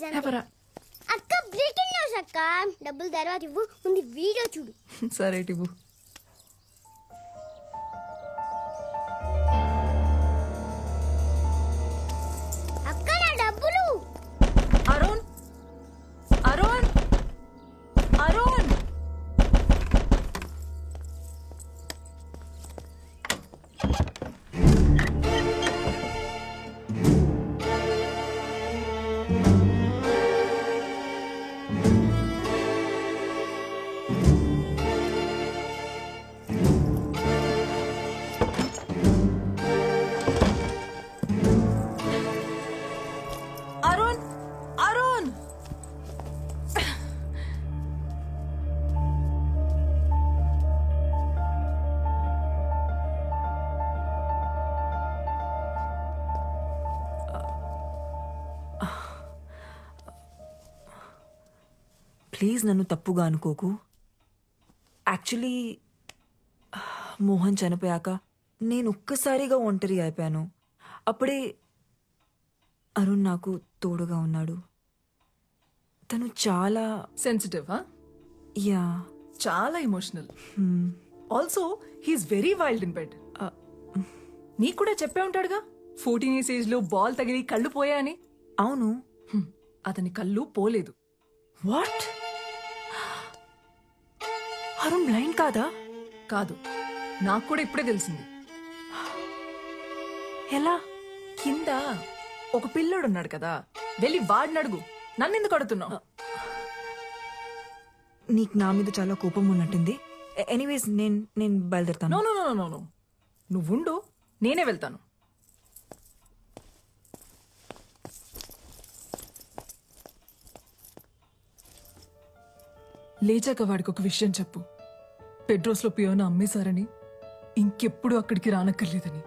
Please అక్క breaking news అక్క. డబ్బులు తర్వాత ఇవ్వు, ముందు వీడియో చూడు. సరే ఇవ్వు. అక్క నా డబ్బులు. అరుణ్ అరుణ్ అరుణ్ ప్లీజ్ నన్ను తప్పుగా అనుకోకు. యాక్చువల్లీ మోహన్ చనిపోయాక నేను ఒక్కసారిగా ఒంటరి అయిపోయాను. అప్పుడే అరుణ్ నాకు తోడుగా ఉన్నాడు. తను చాలా సెన్సిటివ్. యా, చాలా emotional. Also he's very wild in bed. నీకు కూడా చెప్పే ఉంటాడుగా 14 years ఏజ్ లో బాల్ తగిలి కళ్ళు పోయాయని. అవును. అతని కళ్ళు పోలేదు. వాట్? అరుణ్ బ్లైండ్ కాదా? కాదు, నాకు కూడా ఇప్పుడే తెలిసింది. ఎలా? కింద ఒక పిల్లోడున్నాడు కదా, వెళ్ళి వాడిని అడుగు. నన్నెందుకు అడుగుతున్నావు? నీకు నా మీద చాలా కోపం ఉన్నట్టుంది. ఎనీవేస్ నేను బయలుదేరుతాను. No no no no no, నువ్వుండు, నేనే వెళ్తాను. లేచాక వాడికి ఒక విషయం చెప్పు. పెడ్రోస్ లో పియోనా అమ్మేశారని, ఇంకెప్పుడు అక్కడికి రానక్కర్లేదని.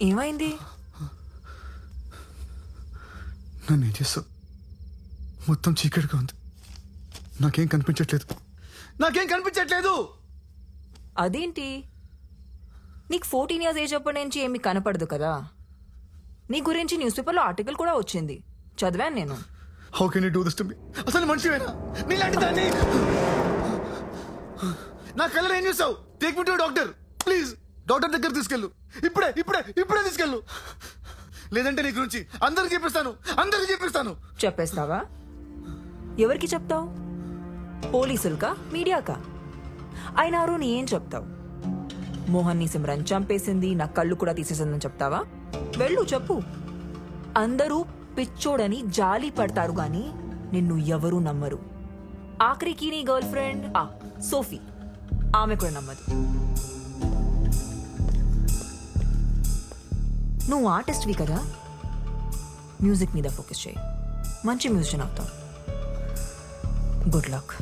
ఏమైంది? నన్ను ఏం చేస్తావు? మొత్తం చీకటిగా ఉంది, నాకేం కనిపించట్లేదు. అదేంటి, నీకు 14 years ఏజ్ అప్పటి నుంచి ఏమి కనపడదు కదా? నీ గురించి న్యూస్ పేపర్లో ఆర్టికల్ కూడా వచ్చింది, చదివాను నేను. How can you do this to me? అసలు మనిషివేనా నీలాంటి దాన్ని? నా కలర్ ఏం చూసావు? Take me to doctor please. Doctor దగ్గర తీసుకెళ్ళు, ఇప్పుడే తీసుకెళ్ళు. లేదంటే నీ గురించి అందరికి చెప్పిస్తాను. చెప్పేస్తావా? ఎవరికి చెప్తావు? పోలీసులకా, మీడియాకా? అయినా నీ ఏం చెప్తావు? మోహన్ ని సిమ్రన్ చంపేసింది, నా కళ్ళు కూడా తీసేసిందని చెప్తావా? వెళ్ళు చెప్పు. అందరూ పిచ్చోడని జాలి పడతారు గాని నిన్ను ఎవరూ నమ్మరు. ఆఖరికి నీ గర్ల్ ఫ్రెండ్ సోఫీ, ఆమె కూడా నమ్మదు. నువ్వు ఆర్టిస్ట్వి కదా, మ్యూజిక్ మీద ఫోకస్ చేయి, మంచి మ్యూజిషియన్ అవుతావు. Good luck.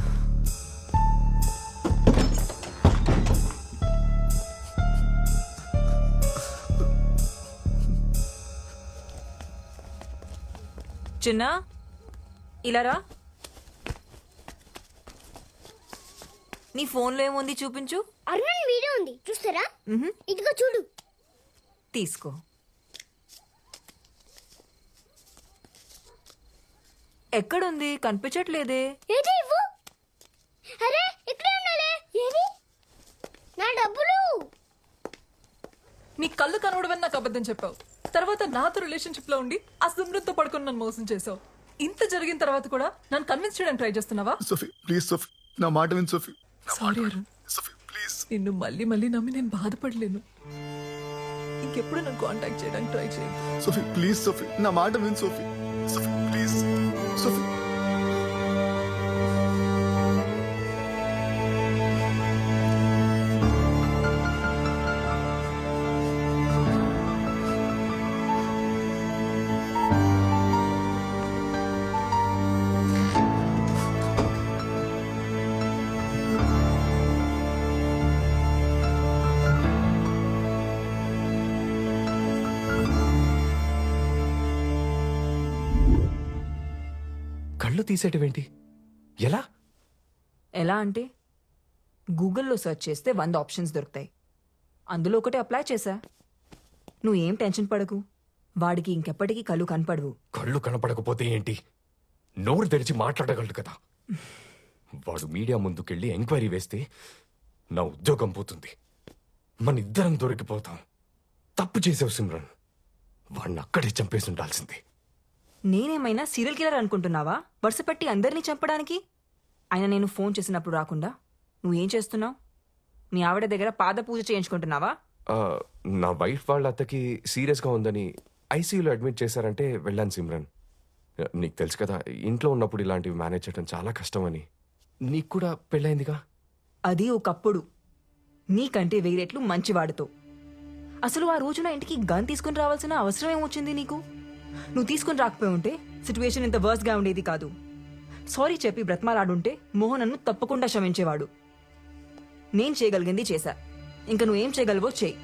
చిన్న ఇలా రా. నీ ఫోన్లో ఏముంది చూపించు. అరుణ్ వీడియో ఉంది చూస్తారా? ఇదిగో చూడు. తీసుకో. ఎక్కడుంది? కనిపించట్లేదే. ఏది ఇవ్వు. అరే ఇక్కడే ఉండాలి. ఏది? నా డబ్బులు. నీ కళ్ళు కనవడమని నాకు అబద్ధం చెప్పావు. తర్వాత నాతో రిలేషన్షిప్ లో ఉండి ఆ సిమ్రన్తో పడుకొని నన్ను మోసం చేసావు. ఇంత జరిగిన తర్వాత కూడా నన్ను కన్విన్స్ చేయడానికి ట్రై చేస్తున్నావా? సోఫీ ప్లీజ్ సోఫీ, నా మాట విను Sophie. Sorry Arun, Sophie please. నిన్ను మళ్ళీ మళ్ళీ నమ్మి నేను బాధపడలేను. ఇంకెప్పుడు నన్ను కాంటాక్ట్ చేయడానికి ట్రై చేయి. సోఫీ ప్లీజ్ సోఫీ, నా మాట విను సోఫీ. Sophie please Sophie. కళ్ళు తీసేటివేంటి? ఎలా? ఎలా అంటే గూగుల్లో సెర్చ్ చేస్తే 100 ఆప్షన్స్ దొరుకుతాయి. అందులో ఒకటి అప్లై చేశా. నువ్వేం టెన్షన్ పడకు, వాడికి ఇంకెప్పటికీ కళ్ళు కనపడవు. కళ్ళు కనపడకపోతే ఏంటి? నోరు తెరిచి మాట్లాడగలడు కదా. వాడు మీడియా ముందుకెళ్ళి ఎంక్వైరీ వేస్తే నా ఉద్యోగం పోతుంది. మన ఇద్దరం దొరికిపోతాం. తప్పు చేసావు సిమ్రన్. వాడిని అక్కడే చంపేసి ఉండాల్సింది. నేనేమైనా సీరియల్ కిల్లర్ అనుకుంటున్నావా వరుస పెట్టి అందరినీ చంపడానికి? ఆయన నేను ఫోన్ చేసినప్పుడు రాకుండా నువ్వేం చేస్తున్నావు? మీ ఆవిడ దగ్గర పాద పూజ చేయించుకుంటున్నావా? నా వైఫ్ వాళ్ళ అత్తకి సీరియస్గా ఉందని ఐసీయూలో అడ్మిట్ చేశారంటే వెళ్ళాను సిమ్రన్. నీకు తెలుసు కదా, ఇంట్లో ఉన్నప్పుడు ఇలాంటివి మేనేజ్ చేయడం చాలా కష్టమని. నీకు కూడా పెళ్ళైందిగా. అది ఒకప్పుడు. నీకంటే వేరేట్లు మంచివాడితో. అసలు ఆ రోజున ఇంటికి గన్ తీసుకుని రావాల్సిన అవసరం ఏమొచ్చింది నీకు? నువ్వు తీసుకుని రాకపోయి ఉంటే సిచ్యువేషన్ ఇంత వర్స్ గా ఉండేది కాదు. సారీ చెప్పి బ్రతమాలాడుంటే మోహన్ నన్ను తప్పకుండా క్షమించేవాడు. నేను చేయగలిగింది చేశా. ఇంకా నువ్వేం చేయగలవో చేయి.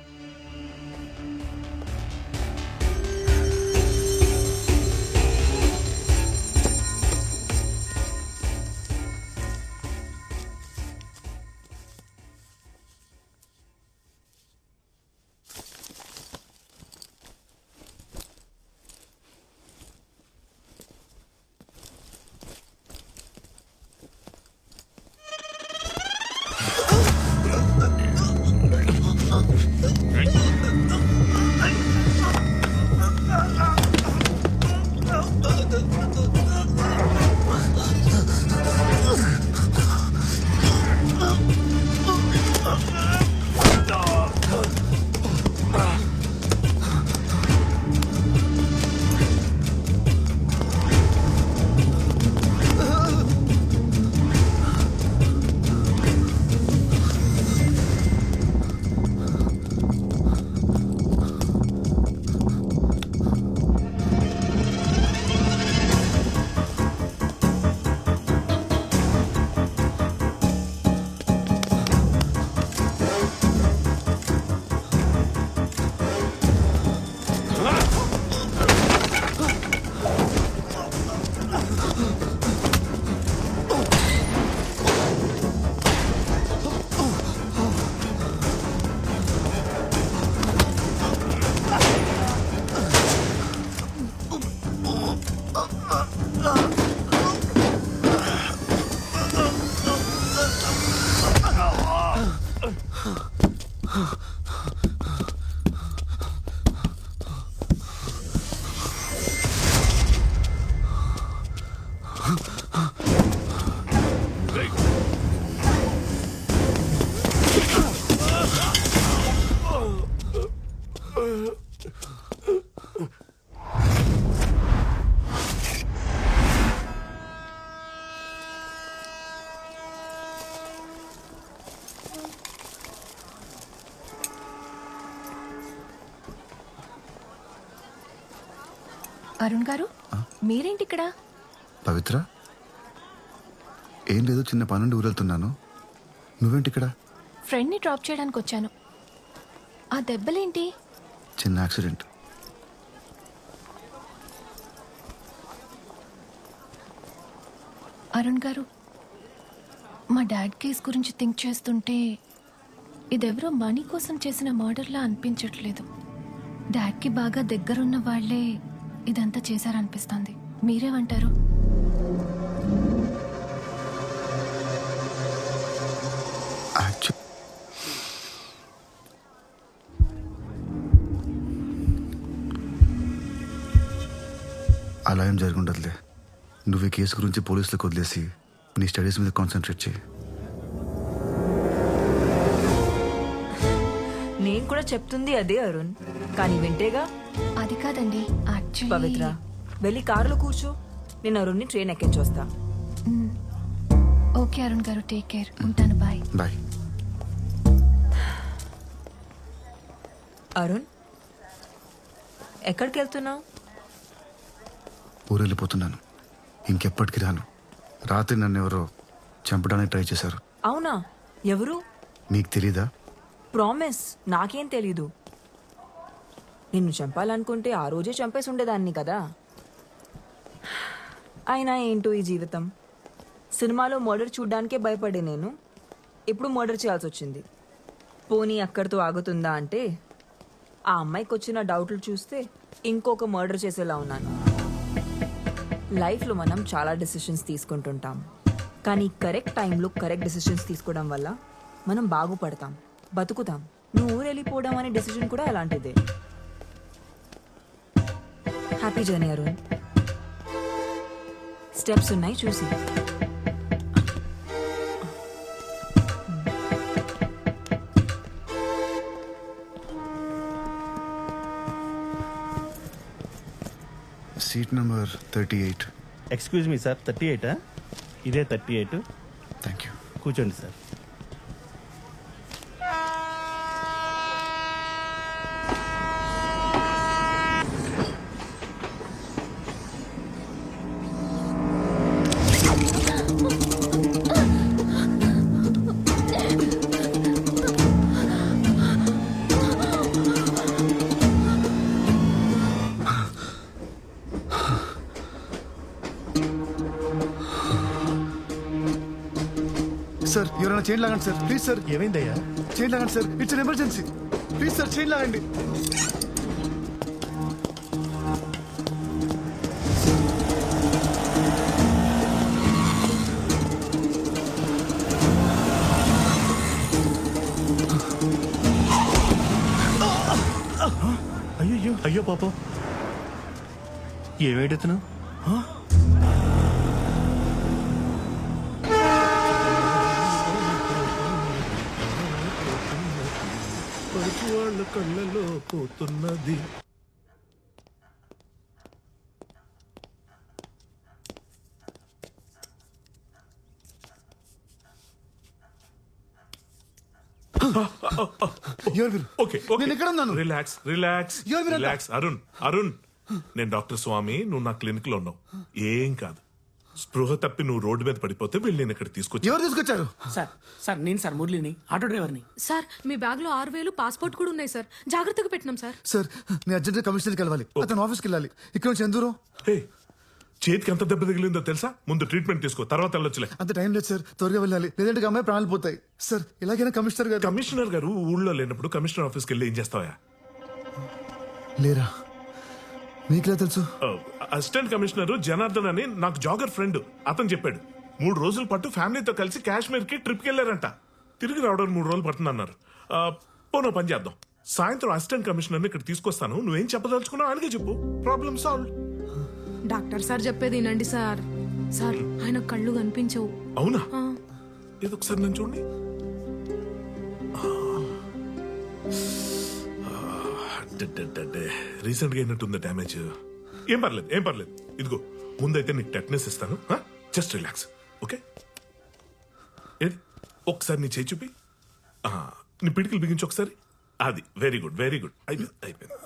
అరుణ్ గారు, మీరేంటి ఇక్కడ? పవిత్ర, ఏం లేదు, చిన్న పనుండి ఊరెళ్తున్నాను. నువ్వేంటి ఇక్కడ? ఫ్రెండ్ని డ్రాప్ చేయడానికి వచ్చాను. ఆ దెబ్బలేంటి? చిన్న యాక్సిడెంట్. అరుణ్ గారు, మా డాడ్ కేస్ గురించి థింక్ చేస్తుంటే ఇదెవరో మనీ కోసం చేసిన మర్డర్లా అనిపించట్లేదు. డాడ్కి బాగా దగ్గరున్న వాళ్లే ఇదంతా చేశారనిపిస్తుంది. మీరేమంటారు? అలా ఏం జరుగుండదులే. నువ్వు ఈ కేసు గురించి పోలీసులకు వదిలేసి నీ స్టడీస్ మీద కాన్సన్ట్రేట్ చేయి. నేను కూడా చెప్తుంది అదే అరుణ్, కానీ వింటేగా. అది కాదండి, పవిత్ర, వెళ్ళి కారులో కూర్చో. నేను అరుణ్ని ట్రైన్ ఎక్కించొస్తా. ఓకే అరుణ్ గారు, టేక్ కేర్. ఉంటాను, బాయ్. బాయ్. అరుణ్, ఎక్కడికి వెళ్తున్నావు? ఊరెళ్ళిపోతున్నాను. ఇంకెప్పటికి రాను. రాత్రి నన్ను ఎవరో చంపడానికి ట్రై చేశారు. అవునా? ఎవరు? నీకు తెలీదా? ప్రామిస్, నాకేం తెలీదు. నిన్ను చంపాలనుకుంటే ఆ రోజే చంపేసి ఉండేదాన్ని కదా. అయినా ఏంటో ఈ జీవితం. సినిమాలో మర్డర్ చూడ్డానికే భయపడే నేను ఇప్పుడు మర్డర్ చేయాల్సి వచ్చింది. పోనీ అక్కడితో ఆగుతుందా అంటే ఆ అమ్మాయికి వచ్చిన డౌట్లు చూస్తే ఇంకొక మర్డర్ చేసేలా ఉన్నాను. లైఫ్లో మనం చాలా డెసిషన్స్ తీసుకుంటుంటాం, కానీ కరెక్ట్ టైంలో కరెక్ట్ డెసిషన్స్ తీసుకోవడం వల్ల మనం బాగుపడతాం, బతుకుతాం. నువ్వు ఊరు వెళ్ళిపోవడం అనే డెసిషన్ కూడా అలాంటిదే. Happy journey Arun. స్టెప్స్ ఉన్నాయి చూసి. Seat number 38. Excuse me sir, 38? ఇదే 38. Thank you. కూర్చోండి సార్. సార్, ఎవరైనా చైన్ లాగండి సార్, ప్లీజ్ సార్. ఏమైందయ్యా? చైన్ లాగండి sir, it's an emergency. Please sir, chain లాగండి. అయ్యో అయ్యో పాపం, ఏమేడుతున్నావు? వాళ్ళ కళ్ళలో పోతున్నది. నేను ఎక్కడ ఉన్నాను? Relax relax relax. Arun Arun, నేను డాక్టర్ స్వామి, నువ్వు నా క్లినిక్ లో ఉన్నావు. ఏం కాదు. స్పృహ తప్పి నువ్వు రోడ్డు మీద పడిపోతే వీళ్ళు నేను ఇక్కడ తీసుకొచ్చి. ఎవరు తీసుకొచ్చారు? సార్ నేను సార్ మురళిని, ఆటో డ్రైవర్ని. సార్ మీ బ్యాగ్ లో 6,000 పాస్పోర్ట్ కూడా ఉన్నాయి సార్, జాగ్రత్తగా పెట్టినాం సార్. సార్, నేను అర్జెంట్ కమిషనర్కి వెళ్ళాలి. అతను ఆఫీస్కి వెళ్ళాలి. ఇక్కడ నుంచి ఎంత దూరం? చేతికి ఎంత దెబ్బ తగిలిందో తెలుసా? ముందు ట్రీట్మెంట్ తీసుకో, తర్వాత వెళ్ళొచ్చులే. అంత టైం లేదు సార్, త్వరగా వెళ్ళాలి, లేదంటే అమ్మాయి ప్రాణాలు పోతాయి. సార్, ఎలాగైనా కమిషనర్ గారు. కమిషనర్ గారు ఊళ్ళో లేనప్పుడు కమిషనర్ ఆఫీస్కి వెళ్ళి ఏం చేస్తావా? లేరా? మీకులా తెలుసు? అసిస్టెంట్ కమిషనర్ జనార్దన్ అని నాకు జాగర్ ఫ్రెండ్, అతను చెప్పాడు. 3 రోజుల పాటు ఫ్యామిలీతో కలిసి కాశ్మీర్ కి ట్రిప్ కి వెళ్ళారంట. తిరిగి రావడానికి 3 రోజులు పడుతుందన్నారు. పోనో పని చేద్దాం, సాయంత్రం అసిస్టెంట్ కమిషనర్ ఇక్కడ తీసుకొస్తాను. నువ్వేం చెప్పదలుచుకున్నావు ఆయనకే చెప్పు, ప్రాబ్లం సాల్వ్. డాక్టర్ సార్ చెప్పేది వినండి సార్. సార్, ఆయన కళ్ళు కనిపించవు. అవునా? ఇది ఒకసారి నేను చూడండి. రీసెంట్ గా అయినట్టుంది డ్యామేజ్. ఏం పర్లేదు ఏం పర్లేదు. ఇదిగో ముందైతే నీకు టెట్నెస్ ఇస్తాను. Just relax, okay? ఏది ఒకసారి నీ చేయి చూపి, నీ పిడికిలు బిగించి ఒకసారి. అది వెరీ గుడ్ వెరీ గుడ్. అయిపోయింది అయిపోయింది.